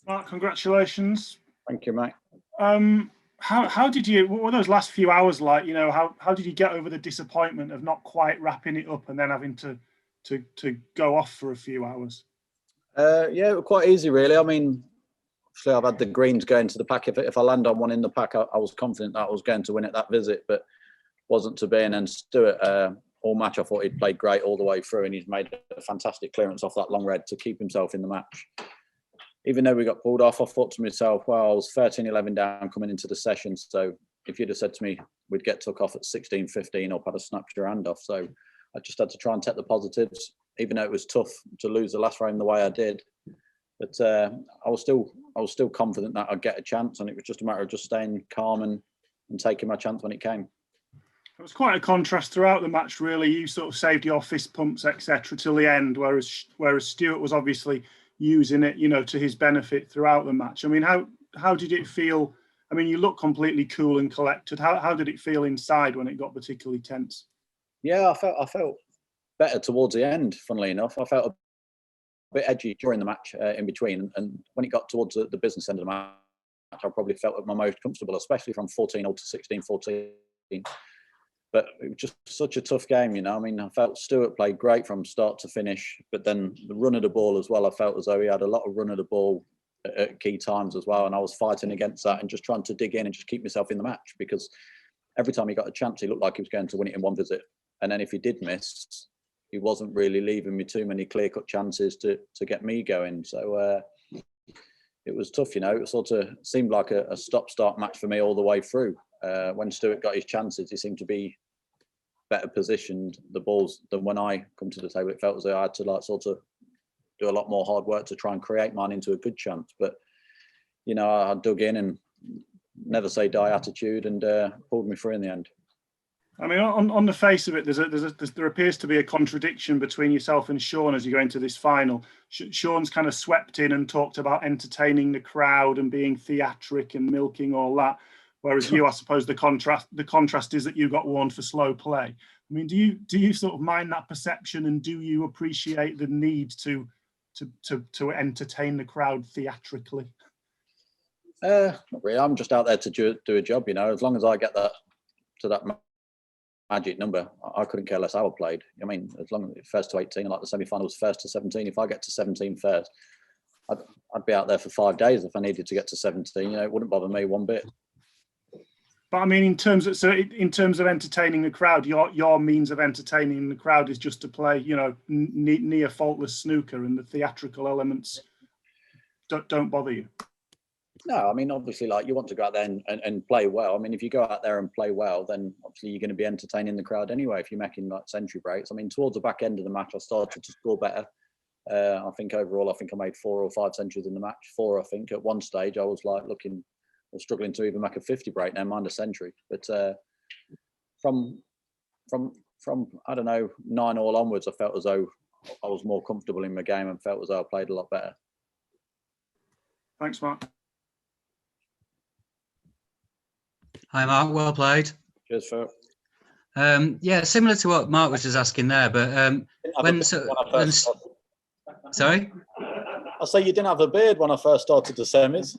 Mark, congratulations. Thank you, mate. How did you? What were those last few hours like? You know, how did you get over the disappointment of not quite wrapping it up and then having to go off for a few hours? Yeah, it was quite easy, really. I mean, obviously, I've had the greens going to the pack. If I land on one in the pack, I was confident that I was going to win at that visit, but wasn't to be. And then Stuart, all match, I thought he'd played great all the way through, and he's made a fantastic clearance off that long red to keep himself in the match. Even though we got pulled off, I thought to myself, well, I was 13-11 down coming into the session. So if you'd have said to me, we'd get took off at 16-15 up, I'd have snapped your hand off. So I just had to try and take the positives, even though it was tough to lose the last frame the way I did. But I was still confident that I'd get a chance, and it was just a matter of just staying calm and taking my chance when it came. It was quite a contrast throughout the match, really. You sort of saved your fist pumps, etc., till the end, whereas Stuart was obviously using it, you know, to his benefit throughout the match. I mean, how did it feel? I mean, you look completely cool and collected. How did it feel inside when it got particularly tense? Yeah, I felt better towards the end. Funnily enough, I felt a bit edgy during the match in between, and when it got towards the business end of the match, I probably felt at my most comfortable, especially from 14-all to 16-14. But it was just such a tough game, you know. I mean, I felt Stuart played great from start to finish, but then the run of the ball as well, I felt as though he had a lot of run of the ball at key times as well. And I was fighting against that and just trying to dig in and just keep myself in the match, because every time he got a chance, he looked like he was going to win it in one visit. And then if he did miss, he wasn't really leaving me too many clear-cut chances to get me going. So it was tough, you know. It sort of seemed like a stop-start match for me all the way through. When Stuart got his chances, he seemed to be better positioned the balls than when I come to the table. It felt as though I had to like sort of do a lot more hard work to try and create mine into a good chance. But you know, I dug in and never say die attitude and pulled me through in the end. I mean, on the face of it, there appears to be a contradiction between yourself and Shaun as you go into this final. Shaun's kind of swept in and talked about entertaining the crowd and being theatric and milking all that, whereas you, I suppose, the contrast is that you got warned for slow play. I mean, do you sort of mind that perception, and do you appreciate the need to entertain the crowd theatrically? Not really. I'm just out there to do a job, you know. As long as I get that to that magic number, I couldn't care less how I played. I mean, as long as it's first to 18, like the semi-final was first to 17. If I get to 17 first, I'd be out there for 5 days if I needed to get to 17. You know, it wouldn't bother me one bit. But I mean, in terms of entertaining the crowd, your means of entertaining the crowd is just to play, you know, near faultless snooker, and the theatrical elements don't bother you. No, I mean, obviously, like, you want to go out there and play well. I mean, if you go out there and play well, then obviously you're going to be entertaining the crowd anyway if you're making like century breaks. I mean, towards the back end of the match, I started to score better. I think overall, I made 4 or 5 centuries in the match. 4, I think. At one stage, I was like struggling to even make a 50 break, now mind a century. But from I don't know, 9-all onwards, I felt as though I was more comfortable in my game and felt as though I played a lot better. Thanks, Mark. Hi, Mark. Well played. Cheers, Phil. Yeah, similar to what Mark was just asking there, but sorry? I say you didn't have a beard when I first started the semis.